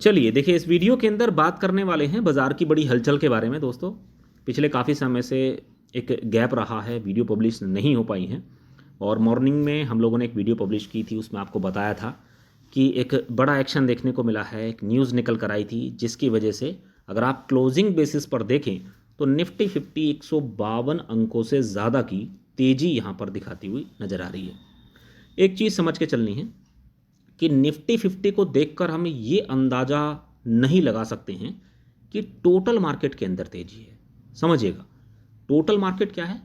चलिए देखिए, इस वीडियो के अंदर बात करने वाले हैं बाज़ार की बड़ी हलचल के बारे में। दोस्तों, पिछले काफ़ी समय से एक गैप रहा है, वीडियो पब्लिश नहीं हो पाई हैं। और मॉर्निंग में हम लोगों ने एक वीडियो पब्लिश की थी, उसमें आपको बताया था कि एक बड़ा एक्शन देखने को मिला है, एक न्यूज़ निकल कर आई थी जिसकी वजह से अगर आप क्लोजिंग बेसिस पर देखें तो निफ्टी 50 152 अंकों से ज़्यादा की तेज़ी यहाँ पर दिखाती हुई नज़र आ रही है। एक चीज़ समझ के चलनी है कि निफ्टी 50 को देखकर हम ये अंदाज़ा नहीं लगा सकते हैं कि टोटल मार्केट के अंदर तेजी है। समझिएगा, टोटल मार्केट क्या है,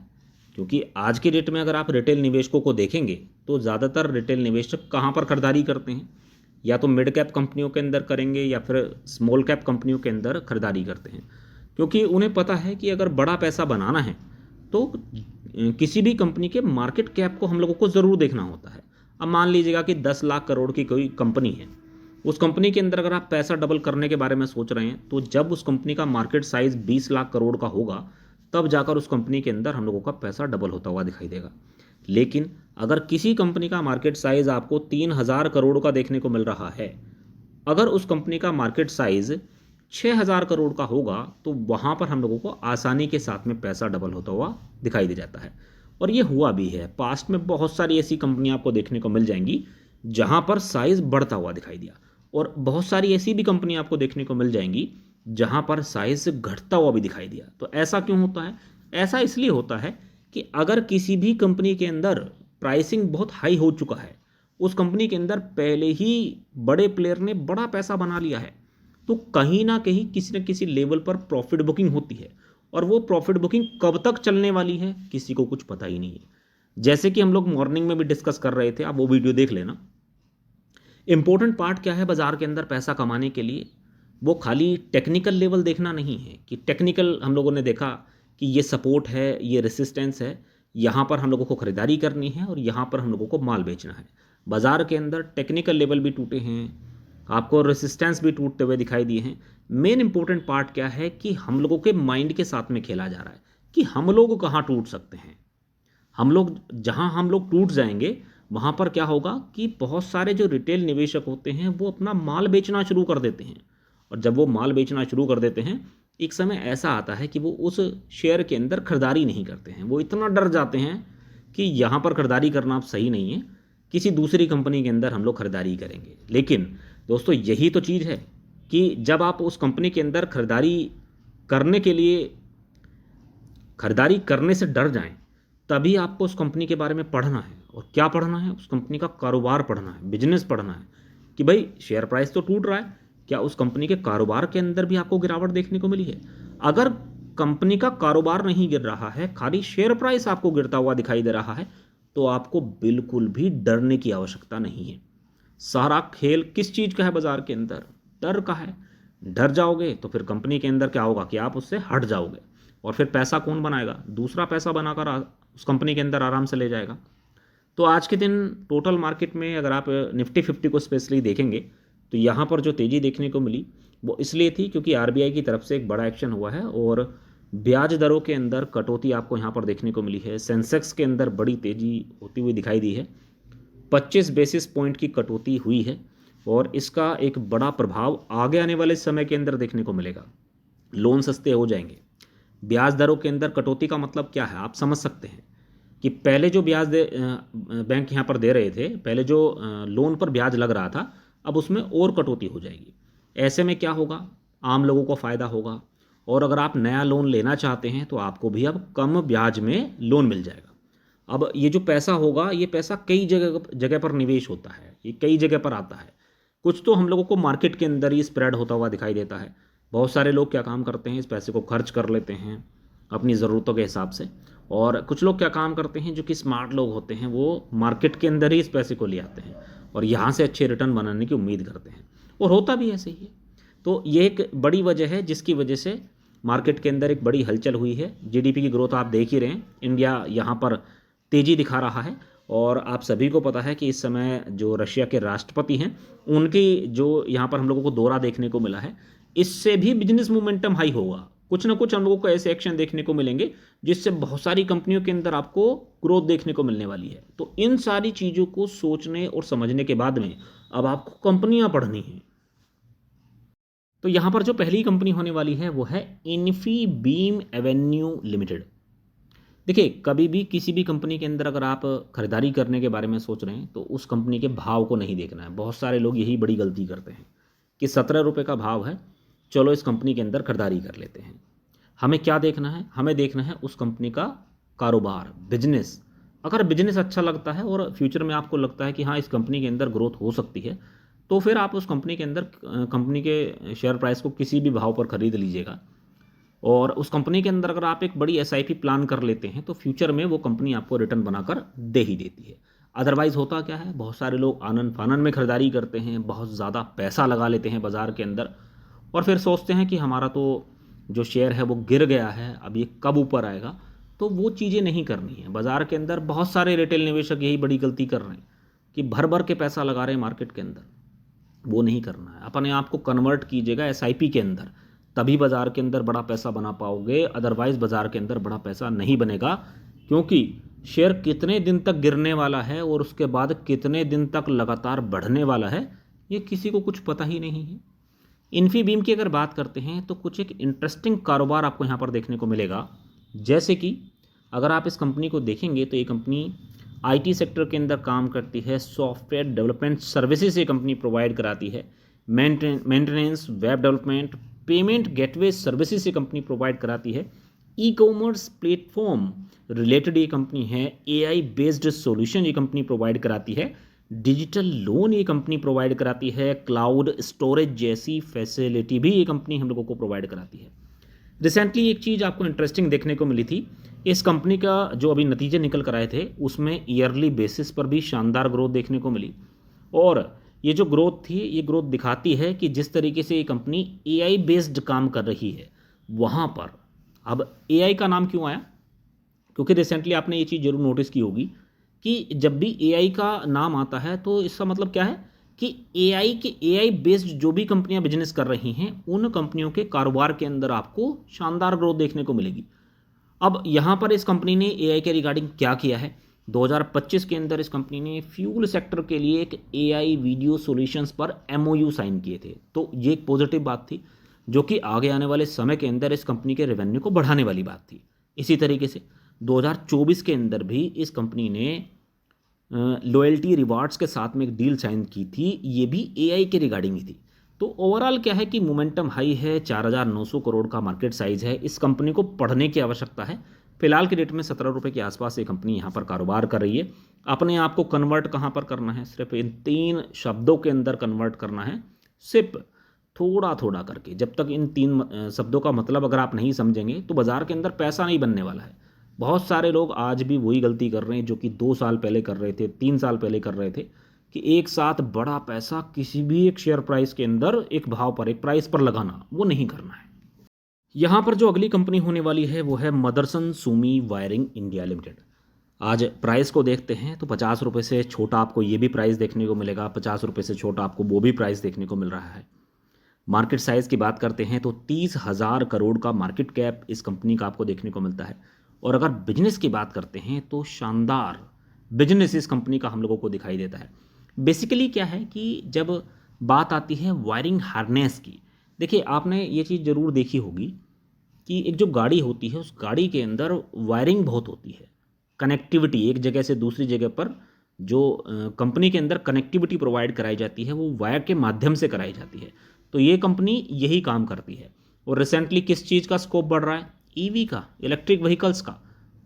क्योंकि आज की डेट में अगर आप रिटेल निवेशकों को देखेंगे तो ज़्यादातर रिटेल निवेशक कहाँ पर खरीदारी करते हैं, या तो मिड कैप कंपनियों के अंदर करेंगे या फिर स्मॉल कैप कंपनियों के अंदर खरीदारी करते हैं, क्योंकि उन्हें पता है कि अगर बड़ा पैसा बनाना है तो किसी भी कंपनी के मार्केट कैप को हम लोगों को ज़रूर देखना होता है। अब मान लीजिएगा कि 10 लाख करोड़ की कोई कंपनी है, उस कंपनी के अंदर अगर आप पैसा डबल करने के बारे में सोच रहे हैं तो जब उस कंपनी का मार्केट साइज 20 लाख करोड़ का होगा तब जाकर उस कंपनी के अंदर हम लोगों का पैसा डबल होता हुआ दिखाई देगा। लेकिन अगर किसी कंपनी का मार्केट साइज आपको 3,000 करोड़ का देखने को मिल रहा है, अगर उस कंपनी का मार्केट साइज 6,000 करोड़ का होगा तो वहाँ पर हम लोगों को आसानी के साथ में पैसा डबल होता हुआ दिखाई दे जाता है। और ये हुआ भी है। पास्ट में बहुत सारी ऐसी कंपनियां आपको देखने को मिल जाएंगी जहां पर साइज बढ़ता हुआ दिखाई दिया, और बहुत सारी ऐसी भी कंपनियां आपको देखने को मिल जाएंगी जहां पर साइज घटता हुआ भी दिखाई दिया। तो ऐसा क्यों होता है? ऐसा इसलिए होता है कि अगर किसी भी कंपनी के अंदर प्राइसिंग बहुत हाई हो चुका है, उस कंपनी के अंदर पहले ही बड़े प्लेयर ने बड़ा पैसा बना लिया है, तो कहीं ना कहीं किसी न किसी लेवल पर प्रॉफिट बुकिंग होती है। और वो प्रॉफिट बुकिंग कब तक चलने वाली है किसी को कुछ पता ही नहीं है। जैसे कि हम लोग मॉर्निंग में भी डिस्कस कर रहे थे, आप वो वीडियो देख लेना। इंपॉर्टेंट पार्ट क्या है बाजार के अंदर पैसा कमाने के लिए? वो खाली टेक्निकल लेवल देखना नहीं है कि टेक्निकल हम लोगों ने देखा कि ये सपोर्ट है, ये रेसिस्टेंस है, यहाँ पर हम लोगों को खरीदारी करनी है और यहाँ पर हम लोगों को माल बेचना है। बाजार के अंदर टेक्निकल लेवल भी टूटे हैं, आपको रेसिस्टेंस भी टूटते हुए दिखाई दिए हैं। मेन इंपॉर्टेंट पार्ट क्या है कि हम लोगों के माइंड के साथ में खेला जा रहा है कि हम लोग कहाँ टूट सकते हैं। हम लोग जहाँ हम लोग टूट जाएंगे वहाँ पर क्या होगा कि बहुत सारे जो रिटेल निवेशक होते हैं वो अपना माल बेचना शुरू कर देते हैं, और जब वो माल बेचना शुरू कर देते हैं एक समय ऐसा आता है कि वो उस शेयर के अंदर खरीदारी नहीं करते हैं। वो इतना डर जाते हैं कि यहाँ पर खरीदारी करना अब सही नहीं है, किसी दूसरी कंपनी के अंदर हम लोग खरीदारी करेंगे। लेकिन दोस्तों, यही तो चीज़ है कि जब आप उस कंपनी के अंदर खरीदारी करने से डर जाएं, तभी आपको उस कंपनी के बारे में पढ़ना है। और क्या पढ़ना है? उस कंपनी का कारोबार पढ़ना है, बिजनेस पढ़ना है कि भाई शेयर प्राइस तो टूट रहा है, क्या उस कंपनी के कारोबार के अंदर भी आपको गिरावट देखने को मिली है? अगर कंपनी का कारोबार नहीं गिर रहा है, खाली शेयर प्राइस आपको गिरता हुआ दिखाई दे रहा है, तो आपको बिल्कुल भी डरने की आवश्यकता नहीं है। सारा खेल किस चीज़ का है बाजार के अंदर? डर का है। डर जाओगे तो फिर कंपनी के अंदर क्या होगा कि आप उससे हट जाओगे, और फिर पैसा कौन बनाएगा? दूसरा पैसा बनाकर उस कंपनी के अंदर आराम से ले जाएगा। तो आज के दिन टोटल मार्केट में अगर आप निफ्टी 50 को स्पेशली देखेंगे तो यहाँ पर जो तेज़ी देखने को मिली वो इसलिए थी क्योंकि आरबीआई की तरफ से एक बड़ा एक्शन हुआ है और ब्याज दरों के अंदर कटौती आपको यहाँ पर देखने को मिली है। सेंसेक्स के अंदर बड़ी तेज़ी होती हुई दिखाई दी है, 25 बेसिस पॉइंट की कटौती हुई है, और इसका एक बड़ा प्रभाव आगे आने वाले समय के अंदर देखने को मिलेगा। लोन सस्ते हो जाएंगे। ब्याज दरों के अंदर कटौती का मतलब क्या है आप समझ सकते हैं कि पहले जो बैंक यहाँ पर दे रहे थे, पहले जो लोन पर ब्याज लग रहा था, अब उसमें और कटौती हो जाएगी। ऐसे में क्या होगा? आम लोगों को फ़ायदा होगा, और अगर आप नया लोन लेना चाहते हैं तो आपको भी अब कम ब्याज में लोन मिल जाएगा। अब ये जो पैसा होगा, ये पैसा कई जगह जगह पर निवेश होता है, ये कई जगह पर आता है। कुछ तो हम लोगों को मार्केट के अंदर ही स्प्रेड होता हुआ दिखाई देता है। बहुत सारे लोग क्या काम करते हैं, इस पैसे को खर्च कर लेते हैं अपनी ज़रूरतों के हिसाब से, और कुछ लोग क्या काम करते हैं, जो कि स्मार्ट लोग होते हैं, वो मार्केट के अंदर ही इस पैसे को ले आते हैं और यहाँ से अच्छे रिटर्न बनाने की उम्मीद करते हैं, और होता भी ऐसे ही है। तो ये एक बड़ी वजह है जिसकी वजह से मार्केट के अंदर एक बड़ी हलचल हुई है। जीडीपी की ग्रोथ आप देख ही रहे हैं, इंडिया यहाँ पर तेज़ी दिखा रहा है। और आप सभी को पता है कि इस समय जो रशिया के राष्ट्रपति हैं, उनकी जो यहाँ पर हम लोगों को दौरा देखने को मिला है, इससे भी बिजनेस मोमेंटम हाई होगा। कुछ ना कुछ हम लोगों को ऐसे एक्शन देखने को मिलेंगे जिससे बहुत सारी कंपनियों के अंदर आपको ग्रोथ देखने को मिलने वाली है। तो इन सारी चीज़ों को सोचने और समझने के बाद में अब आपको कंपनियां पढ़नी हैं। तो यहाँ पर जो पहली कंपनी होने वाली है वो है इन्फीबीम एवेन्यू लिमिटेड। देखिए, कभी भी किसी भी कंपनी के अंदर अगर आप खरीदारी करने के बारे में सोच रहे हैं तो उस कंपनी के भाव को नहीं देखना है। बहुत सारे लोग यही बड़ी गलती करते हैं कि 17 रुपये का भाव है, चलो इस कंपनी के अंदर खरीदारी कर लेते हैं। हमें क्या देखना है? हमें देखना है उस कंपनी का कारोबार, बिजनेस। अगर बिजनेस अच्छा लगता है और फ्यूचर में आपको लगता है कि हाँ, इस कंपनी के अंदर ग्रोथ हो सकती है, तो फिर आप उस कंपनी के अंदर कंपनी के शेयर प्राइस को किसी भी भाव पर खरीद लीजिएगा। और उस कंपनी के अंदर अगर आप एक बड़ी एसआईपी प्लान कर लेते हैं तो फ्यूचर में वो कंपनी आपको रिटर्न बनाकर दे ही देती है। अदरवाइज़ होता क्या है, बहुत सारे लोग आनन फानन में खरीदारी करते हैं, बहुत ज़्यादा पैसा लगा लेते हैं बाज़ार के अंदर और फिर सोचते हैं कि हमारा तो जो शेयर है वो गिर गया है, अब ये कब ऊपर आएगा। तो वो चीज़ें नहीं करनी है। बाज़ार के अंदर बहुत सारे रिटेल निवेशक यही बड़ी गलती कर रहे हैं कि भर भर के पैसा लगा रहे हैं मार्केट के अंदर। वो नहीं करना है। अपने आप को कन्वर्ट कीजिएगा एसआईपी के अंदर, तभी बाज़ार के अंदर बड़ा पैसा बना पाओगे। अदरवाइज़ बाज़ार के अंदर बड़ा पैसा नहीं बनेगा, क्योंकि शेयर कितने दिन तक गिरने वाला है और उसके बाद कितने दिन तक लगातार बढ़ने वाला है, ये किसी को कुछ पता ही नहीं है। इन्फीबीम की अगर बात करते हैं तो कुछ एक इंटरेस्टिंग कारोबार आपको यहाँ पर देखने को मिलेगा। जैसे कि अगर आप इस कंपनी को देखेंगे तो ये कंपनी आईटी सेक्टर के अंदर काम करती है। सॉफ्टवेयर डेवलपमेंट सर्विसेज ये कंपनी प्रोवाइड कराती है। Maintenance, web development, payment gateway services ये कंपनी प्रोवाइड कराती है। ई कॉमर्स प्लेटफॉर्म रिलेटेड ये कंपनी है। एआई बेस्ड सॉल्यूशन ये कंपनी प्रोवाइड कराती है। डिजिटल लोन ये कंपनी प्रोवाइड कराती है। क्लाउड स्टोरेज जैसी फैसिलिटी भी ये कंपनी हम लोगों को प्रोवाइड कराती है। रिसेंटली एक चीज़ आपको इंटरेस्टिंग देखने को मिली थी। इस कंपनी का जो अभी नतीजे निकल कर आए थे उसमें ईयरली बेसिस पर भी शानदार ग्रोथ देखने को मिली। और ये जो ग्रोथ थी, ये ग्रोथ दिखाती है कि जिस तरीके से ये कंपनी एआई बेस्ड काम कर रही है वहाँ पर। अब एआई का नाम क्यों आया? क्योंकि रिसेंटली आपने ये चीज़ जरूर नोटिस की होगी कि जब भी एआई का नाम आता है तो इसका मतलब क्या है कि एआई बेस्ड जो भी कंपनियां बिजनेस कर रही हैं उन कंपनियों के कारोबार के अंदर आपको शानदार ग्रोथ देखने को मिलेगी। अब यहाँ पर इस कंपनी ने एआई के रिगार्डिंग क्या किया है? 2025 के अंदर इस कंपनी ने फ्यूल सेक्टर के लिए एक एआई वीडियो सॉल्यूशंस पर एमओयू साइन किए थे। तो ये एक पॉजिटिव बात थी जो कि आगे आने वाले समय के अंदर इस कंपनी के रेवेन्यू को बढ़ाने वाली बात थी। इसी तरीके से 2024 के अंदर भी इस कंपनी ने लॉयल्टी रिवार्ड्स के साथ में एक डील साइन की थी, ये भी एआई के रिगार्डिंग ही थी। तो ओवरऑल क्या है कि मोमेंटम हाई है, 4,900 करोड़ का मार्केट साइज है। इस कंपनी को पढ़ने की आवश्यकता है। फिलहाल की डेट में 17 रुपये के आसपास ये कंपनी यहाँ पर कारोबार कर रही है। अपने आप को कन्वर्ट कहाँ पर करना है? सिर्फ इन 3 शब्दों के अंदर कन्वर्ट करना है, सिर्फ थोड़ा थोड़ा करके। जब तक इन 3 शब्दों का मतलब अगर आप नहीं समझेंगे तो बाज़ार के अंदर पैसा नहीं बनने वाला है। बहुत सारे लोग आज भी वही गलती कर रहे हैं जो कि 2 साल पहले कर रहे थे, 3 साल पहले कर रहे थे, कि एक साथ बड़ा पैसा किसी भी एक शेयर प्राइस के अंदर एक भाव पर, एक प्राइस पर लगाना, वो नहीं करना है। यहाँ पर जो अगली कंपनी होने वाली है वो है Motherson Sumi wiring India limited. आज प्राइस को देखते हैं तो 50 रुपये से छोटा आपको ये भी प्राइस देखने को मिलेगा, 50 रुपये से छोटा आपको वो भी प्राइस देखने को मिल रहा है। मार्केट साइज़ की बात करते हैं तो 30,000 करोड़ का मार्केट कैप इस कंपनी का आपको देखने को मिलता है। और अगर बिजनेस की बात करते हैं तो शानदार बिजनेस इस कंपनी का हम लोगों को दिखाई देता है। बेसिकली क्या है कि जब बात आती है वायरिंग हार्नेस की, देखिए आपने ये चीज़ ज़रूर देखी होगी कि एक जो गाड़ी होती है उस गाड़ी के अंदर वायरिंग बहुत होती है। कनेक्टिविटी एक जगह से दूसरी जगह पर जो कंपनी के अंदर कनेक्टिविटी प्रोवाइड कराई जाती है वो वायर के माध्यम से कराई जाती है। तो ये कंपनी यही काम करती है। और रिसेंटली किस चीज़ का स्कोप बढ़ रहा है? ईवी का, इलेक्ट्रिक व्हीकल्स का।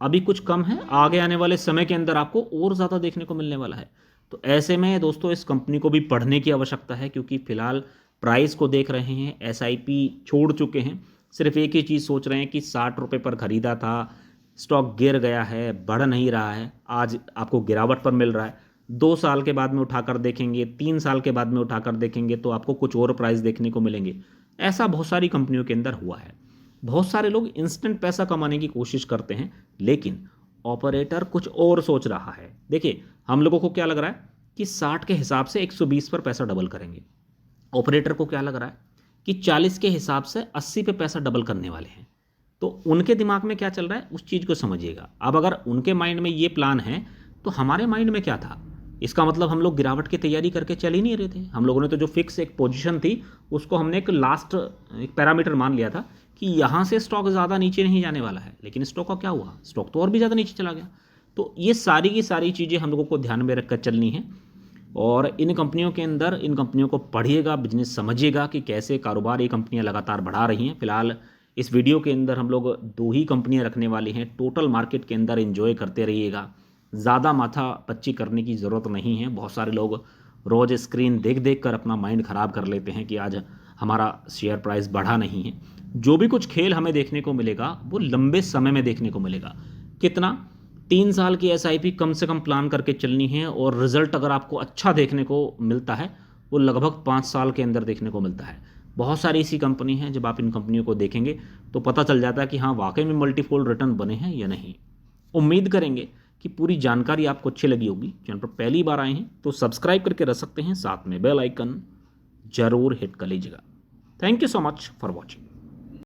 अभी कुछ कम है, आगे आने वाले समय के अंदर आपको और ज़्यादा देखने को मिलने वाला है। तो ऐसे में दोस्तों इस कंपनी को भी पढ़ने की आवश्यकता है, क्योंकि फिलहाल प्राइस को देख रहे हैं, एसआईपी छोड़ चुके हैं, सिर्फ एक ही चीज़ सोच रहे हैं कि 60 रुपये पर ख़रीदा था, स्टॉक गिर गया है, बढ़ नहीं रहा है, आज आपको गिरावट पर मिल रहा है। 2 साल के बाद में उठाकर देखेंगे, 3 साल के बाद में उठाकर देखेंगे तो आपको कुछ और प्राइस देखने को मिलेंगे। ऐसा बहुत सारी कंपनियों के अंदर हुआ है। बहुत सारे लोग इंस्टेंट पैसा कमाने की कोशिश करते हैं, लेकिन ऑपरेटर कुछ और सोच रहा है। देखिए हम लोगों को क्या लग रहा है कि 60 के हिसाब से 120 पर पैसा डबल करेंगे। ऑपरेटर को क्या लग रहा है कि 40 के हिसाब से 80 पे पैसा डबल करने वाले हैं। तो उनके दिमाग में क्या चल रहा है उस चीज़ को समझिएगा। अब अगर उनके माइंड में ये प्लान है तो हमारे माइंड में क्या था? इसका मतलब हम लोग गिरावट की तैयारी करके चल ही नहीं रहे थे। हम लोगों ने तो जो फिक्स एक पोजीशन थी उसको हमने एक लास्ट एक पैरामीटर मान लिया था कि यहाँ से स्टॉक ज़्यादा नीचे नहीं जाने वाला है, लेकिन स्टॉक का क्या हुआ, स्टॉक तो और भी ज़्यादा नीचे चला गया। तो ये सारी की सारी चीज़ें हम लोगों को ध्यान में रखकर चलनी है और इन कंपनियों के अंदर इन कंपनियों को पढ़िएगा, बिजनेस समझिएगा कि कैसे कारोबार ये कंपनियां लगातार बढ़ा रही हैं। फिलहाल इस वीडियो के अंदर हम लोग 2 ही कंपनियां रखने वाले हैं। टोटल मार्केट के अंदर एंजॉय करते रहिएगा, ज़्यादा माथा पच्ची करने की ज़रूरत नहीं है। बहुत सारे लोग रोज़ स्क्रीन देख देख कर अपना माइंड ख़राब कर लेते हैं कि आज हमारा शेयर प्राइस बढ़ा नहीं है। जो भी कुछ खेल हमें देखने को मिलेगा वो लंबे समय में देखने को मिलेगा। कितना, 3 साल की SIP कम से कम प्लान करके चलनी है और रिजल्ट अगर आपको अच्छा देखने को मिलता है वो लगभग 5 साल के अंदर देखने को मिलता है। बहुत सारी ऐसी कंपनी हैं, जब आप इन कंपनियों को देखेंगे तो पता चल जाता है कि हाँ वाकई में मल्टीफोल्ड रिटर्न बने हैं या नहीं। उम्मीद करेंगे कि पूरी जानकारी आपको अच्छी लगी होगी। चैनल पर पहली बार आए हैं तो सब्सक्राइब करके रख सकते हैं, साथ में बेल आइकन जरूर हिट कर लीजिएगा। Thank you so much for watching.